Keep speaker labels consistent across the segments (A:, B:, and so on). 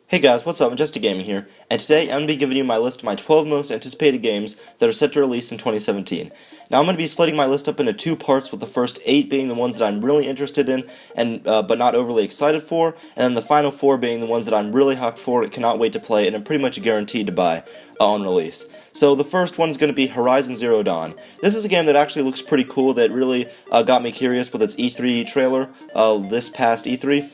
A: Hey guys, what's up? Majestic Gaming here, and today I'm going to be giving you my list of my 12 most anticipated games that are set to release in 2017. Now I'm going to be splitting my list up into two parts, with the first 8 being the ones that I'm really interested in, and but not overly excited for, and then the final 4 being the ones that I'm really hyped for and cannot wait to play, and I'm pretty much guaranteed to buy on release. So the first one's going to be Horizon Zero Dawn. This is a game that actually looks pretty cool, that really got me curious with its E3 trailer this past E3.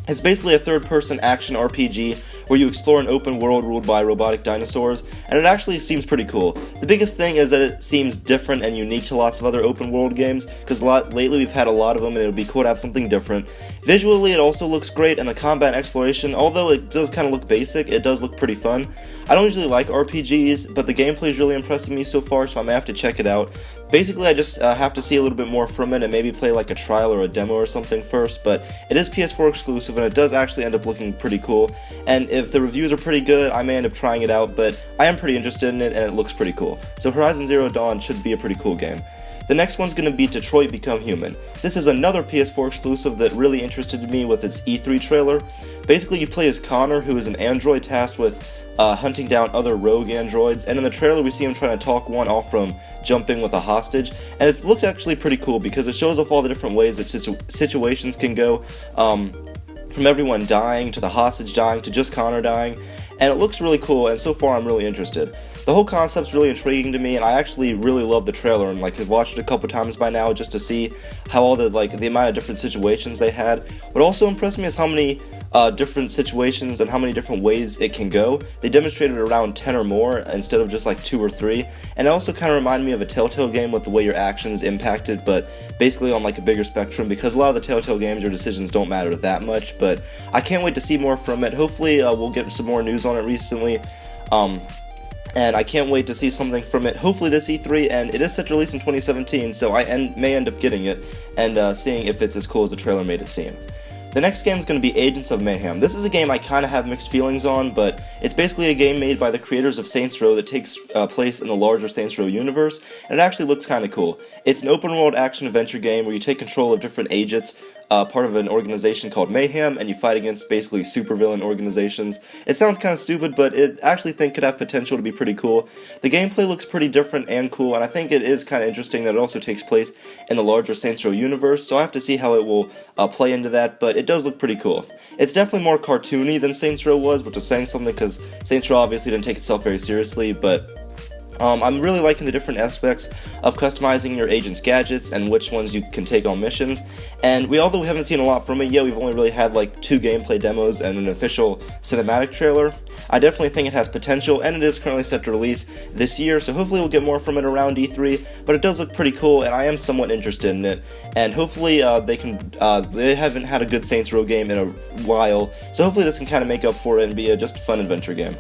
A: It's basically a third-person action RPG where you explore an open world ruled by robotic dinosaurs, and it actually seems pretty cool. The biggest thing is that it seems different and unique to lots of other open world games, because lately we've had a lot of them and it would be cool to have something different. Visually it also looks great, and the combat and exploration, although it does kind of look basic, it does look pretty fun. I don't usually like RPGs, but the gameplay is really impressing me so far, so I may have to check it out. Basically, I just have to see a little bit more from it and maybe play like a trial or a demo or something first, but it is PS4 exclusive and it does actually end up looking pretty cool, and if the reviews are pretty good, I may end up trying it out, but I am pretty interested in it and it looks pretty cool. So Horizon Zero Dawn should be a pretty cool game. The next one's going to be Detroit Become Human. This is another PS4 exclusive that really interested me with its E3 trailer. Basically, you play as Connor, who is an android tasked with hunting down other rogue androids, and in the trailer we see him trying to talk one off from jumping with a hostage, and it looked actually pretty cool because it shows off all the different ways that situations can go, from everyone dying to the hostage dying to just Connor dying, and it looks really cool, and so far I'm really interested. The whole concept's really intriguing to me, and I actually really love the trailer, and I've watched it a couple times by now just to see how all the amount of different situations they had. What also impressed me is how many different situations and how many different ways it can go. They demonstrated around 10 or more instead of just 2 or 3, and it also kind of reminded me of a Telltale game with the way your actions impacted, but basically on a bigger spectrum, because a lot of the Telltale games, your decisions don't matter that much. But I can't wait to see more from it. Hopefully we'll get some more news on it recently. And I can't wait to see something from it, hopefully this E3, and it is set to release in 2017, so I may end up getting it, and seeing if it's as cool as the trailer made it seem. The next game is going to be Agents of Mayhem. This is a game I kind of have mixed feelings on, but it's basically a game made by the creators of Saints Row that takes place in the larger Saints Row universe, and it actually looks kind of cool. It's an open-world action-adventure game where you take control of different agents, part of an organization called Mayhem, and you fight against basically supervillain organizations. It sounds kind of stupid, but it actually could have potential to be pretty cool. The gameplay looks pretty different and cool, and I think it is kind of interesting that it also takes place in the larger Saints Row universe, so I have to see how it will play into that, but it does look pretty cool. It's definitely more cartoony than Saints Row was, which is saying something because Saints Row obviously didn't take itself very seriously, but I'm really liking the different aspects of customizing your agent's gadgets and which ones you can take on missions, and although we haven't seen a lot from it yet, we've only really had 2 gameplay demos and an official cinematic trailer. I definitely think it has potential, and it is currently set to release this year, so hopefully we'll get more from it around E3, but it does look pretty cool, and I am somewhat interested in it, and hopefully they haven't had a good Saints Row game in a while, so hopefully this can kind of make up for it and be just a fun adventure game.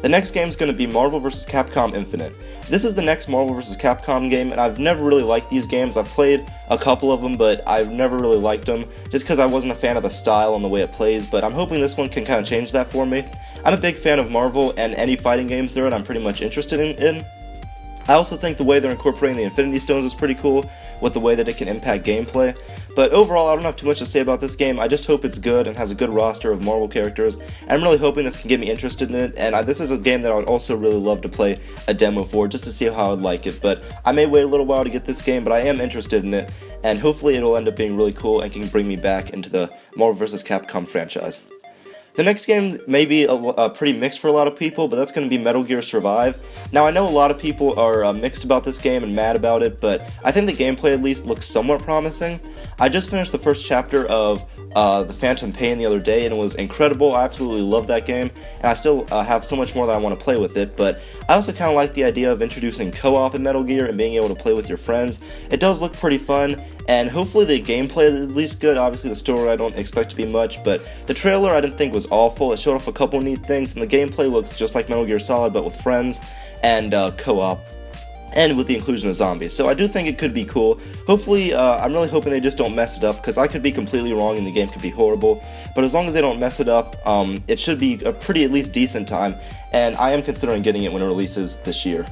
A: The next game is going to be Marvel vs. Capcom Infinite. This is the next Marvel vs. Capcom game, and I've never really liked these games. I've played a couple of them, but I've never really liked them, just because I wasn't a fan of the style and the way it plays, but I'm hoping this one can kind of change that for me. I'm a big fan of Marvel, and any fighting games they're in I'm pretty much interested in. I also think the way they're incorporating the Infinity Stones is pretty cool, with the way that it can impact gameplay, but overall I don't have too much to say about this game. I just hope it's good and has a good roster of Marvel characters, and I'm really hoping this can get me interested in it, and this is a game that I would also really love to play a demo for, just to see how I'd like it, but I may wait a little while to get this game, but I am interested in it, and hopefully it'll end up being really cool and can bring me back into the Marvel vs. Capcom franchise. The next game may be pretty mixed for a lot of people, but that's going to be Metal Gear Survive. Now, I know a lot of people are mixed about this game and mad about it, but I think the gameplay at least looks somewhat promising. I just finished the first chapter of The Phantom Pain the other day, and it was incredible. I absolutely love that game, and I still have so much more that I want to play with it, but I also kind of like the idea of introducing co-op in Metal Gear and being able to play with your friends. It does look pretty fun, and hopefully the gameplay is at least good. Obviously the story I don't expect to be much, but the trailer I didn't think was awful. It showed off a couple neat things, and the gameplay looks just like Metal Gear Solid, but with friends and co-op, and with the inclusion of zombies. So I do think it could be cool. Hopefully, I'm really hoping they just don't mess it up, because I could be completely wrong and the game could be horrible, but as long as they don't mess it up, it should be a pretty at least decent time, and I am considering getting it when it releases this year.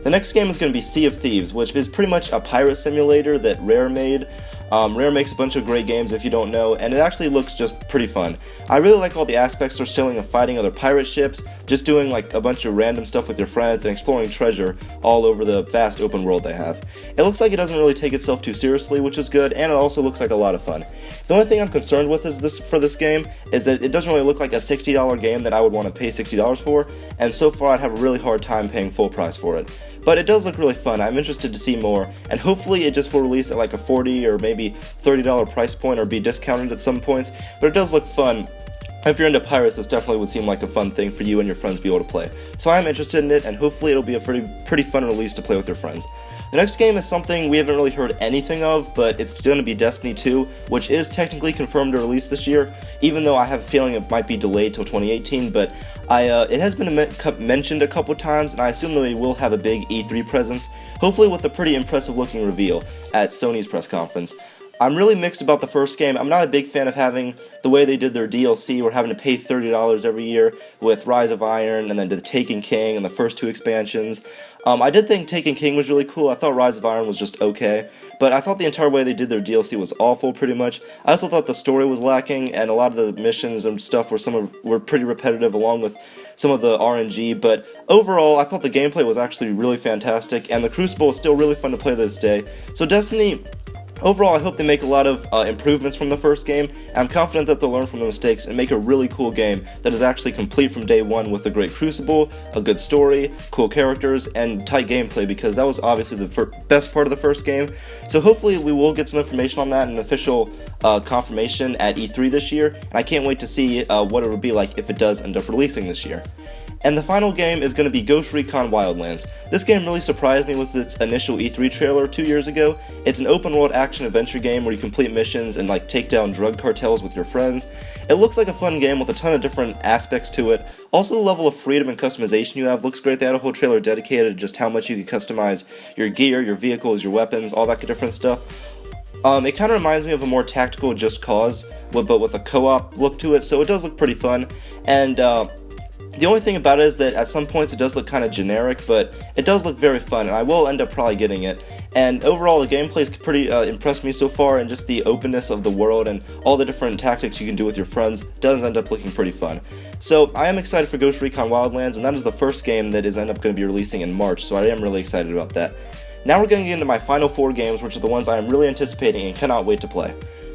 A: The next game is going to be Sea of Thieves, which is pretty much a pirate simulator that Rare made. Rare makes a bunch of great games if you don't know, and it actually looks just pretty fun. I really like all the aspects they're showing of fighting other pirate ships, just doing like a bunch of random stuff with your friends, and exploring treasure all over the vast open world they have. It looks like it doesn't really take itself too seriously, which is good, and it also looks like a lot of fun. The only thing I'm concerned with for this game is that it doesn't really look like a $60 game that I would want to pay $60 for, and so far I'd have a really hard time paying full price for it. But it does look really fun. I'm interested to see more, and hopefully it just will release at like a $40 or maybe $30 price point or be discounted at some points, but it does look fun. If you're into pirates, this definitely would seem like a fun thing for you and your friends to be able to play. So I'm interested in it, and hopefully it'll be a pretty fun release to play with your friends. The next game is something we haven't really heard anything of, but it's going to be Destiny 2, which is technically confirmed to release this year, even though I have a feeling it might be delayed till 2018, but it has been mentioned a couple times, and I assume that we will have a big E3 presence, hopefully with a pretty impressive looking reveal at Sony's press conference. I'm really mixed about the first game. I'm not a big fan of having the way they did their DLC, where having to pay $30 every year with Rise of Iron and then the Taken King and the first 2 expansions. I did think Taken King was really cool. I thought Rise of Iron was just okay, but I thought the entire way they did their DLC was awful, pretty much. I also thought the story was lacking, and a lot of the missions and stuff were pretty repetitive, along with some of the RNG, but overall, I thought the gameplay was actually really fantastic, and the Crucible is still really fun to play this day. So Destiny, overall, I hope they make a lot of improvements from the first game, and I'm confident that they'll learn from the mistakes and make a really cool game that is actually complete from day one with a great Crucible, a good story, cool characters, and tight gameplay, because that was obviously the best part of the first game. So hopefully we will get some information on that and official confirmation at E3 this year, and I can't wait to see what it would be like if it does end up releasing this year. And the final game is going to be Ghost Recon Wildlands. This game really surprised me with its initial E3 trailer 2 years ago. It's an open world action adventure game where you complete missions and like take down drug cartels with your friends. It looks like a fun game with a ton of different aspects to it. Also, the level of freedom and customization you have looks great. They had a whole trailer dedicated to just how much you can customize your gear, your vehicles, your weapons, all that different stuff. It kind of reminds me of a more tactical Just Cause, but with a co-op look to it, so it does look pretty fun. And the only thing about it is that at some points it does look kind of generic, but it does look very fun, and I will end up probably getting it. And overall, the gameplay has pretty impressed me so far, and just the openness of the world and all the different tactics you can do with your friends does end up looking pretty fun. So I am excited for Ghost Recon Wildlands, and that is the first game that is end up going to be releasing in March, so I am really excited about that. Now we're going to get into my final 4 games, which are the ones I am really anticipating and cannot wait to play.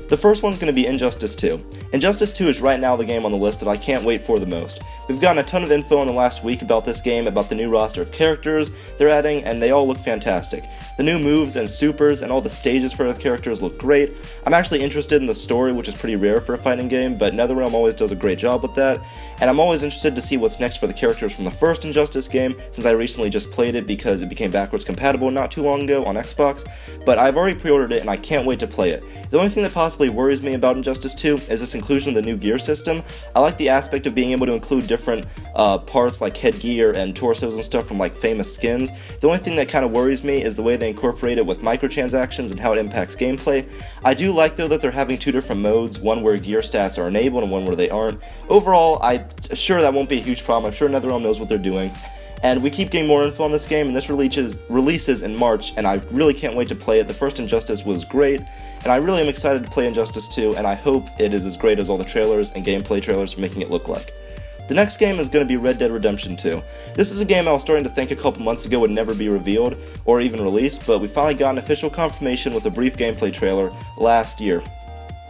A: The first one's going to be Injustice 2. Injustice 2 is right now the game on the list that I can't wait for the most. We've gotten a ton of info in the last week about this game, about the new roster of characters they're adding, and they all look fantastic. The new moves and supers and all the stages for the characters look great. I'm actually interested in the story, which is pretty rare for a fighting game, but NetherRealm always does a great job with that. And I'm always interested to see what's next for the characters from the first Injustice game, since I recently just played it because it became backwards compatible not too long ago on Xbox. But I've already pre-ordered it and I can't wait to play it. The only thing that possibly worries me about Injustice 2 is this inclusion of the new gear system. I like the aspect of being able to include different parts like headgear and torsos and stuff from like famous skins. The only thing that kind of worries me is the way they incorporate it with microtransactions and how it impacts gameplay. I do like though that they're having 2 different modes, one where gear stats are enabled and one where they aren't. Overall, I'm sure that won't be a huge problem. I'm sure NetherRealm knows what they're doing. And we keep getting more info on this game, and this releases in March, and I really can't wait to play it. The first Injustice was great, and I really am excited to play Injustice 2, and I hope it is as great as all the trailers and gameplay trailers are making it look like. The next game is going to be Red Dead Redemption 2. This is a game I was starting to think a couple months ago would never be revealed or even released, but we finally got an official confirmation with a brief gameplay trailer last year.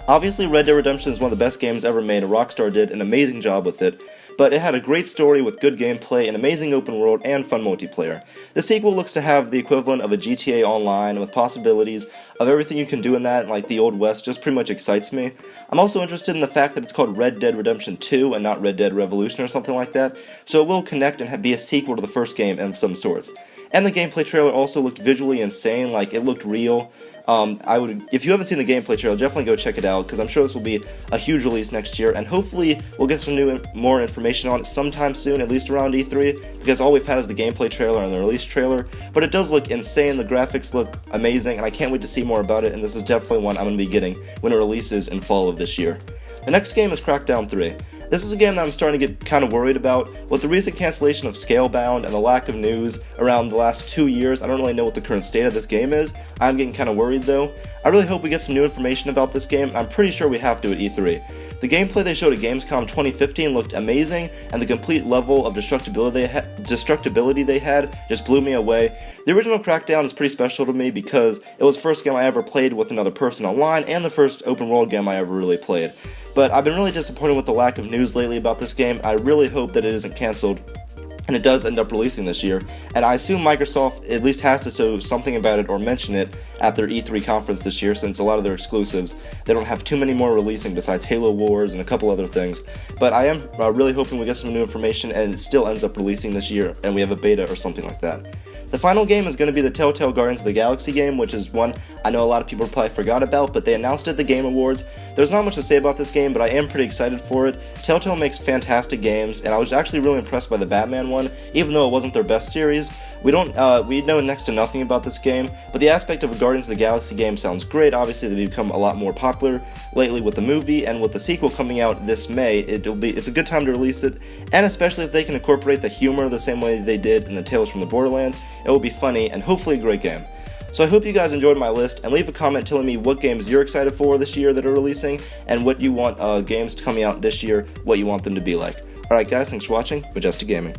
A: Obviously, Red Dead Redemption is one of the best games ever made, and Rockstar did an amazing job with it, but it had a great story with good gameplay, an amazing open world, and fun multiplayer. The sequel looks to have the equivalent of a GTA Online, with possibilities of everything you can do in that, like the Old West, just pretty much excites me. I'm also interested in the fact that it's called Red Dead Redemption 2 and not Red Dead Revolution or something like that, so it will connect and be a sequel to the first game in some sorts. And the gameplay trailer also looked visually insane, like it looked real. If you haven't seen the gameplay trailer, definitely go check it out, because I'm sure this will be a huge release next year, and hopefully we'll get some more information on it sometime soon, at least around E3, because all we've had is the gameplay trailer and the release trailer, but it does look insane, the graphics look amazing, and I can't wait to see more about it, and this is definitely one I'm going to be getting when it releases in fall of this year. The next game is Crackdown 3. This is a game that I'm starting to get kind of worried about. With the recent cancellation of Scalebound and the lack of news around the last 2 years, I don't really know what the current state of this game is. I'm getting kind of worried though. I really hope we get some new information about this game, and I'm pretty sure we have to at E3. The gameplay they showed at Gamescom 2015 looked amazing, and the complete level of destructibility they had just blew me away. The original Crackdown is pretty special to me because it was the first game I ever played with another person online, and the first open world game I ever really played. But I've been really disappointed with the lack of news lately about this game. I really hope that it isn't cancelled, and it does end up releasing this year, and I assume Microsoft at least has to show something about it or mention it at their E3 conference this year, since a lot of their exclusives, they don't have too many more releasing besides Halo Wars and a couple other things. But I am really hoping we get some new information and it still ends up releasing this year, and we have a beta or something like that. The final game is going to be the Telltale Guardians of the Galaxy game, which is one I know a lot of people probably forgot about, but they announced it at the Game Awards. There's not much to say about this game, but I am pretty excited for it. Telltale makes fantastic games, and I was actually really impressed by the Batman one, even though it wasn't their best series. We know next to nothing about this game, but the aspect of a Guardians of the Galaxy game sounds great. Obviously, they've become a lot more popular lately with the movie, and with the sequel coming out this May, it's a good time to release it, and especially if they can incorporate the humor the same way they did in the Tales from the Borderlands, it will be funny and hopefully a great game. So I hope you guys enjoyed my list, and leave a comment telling me what games you're excited for this year that are releasing, and what you want games coming out this year, what you want them to be like. Alright guys, thanks for watching. Majestic Gaming.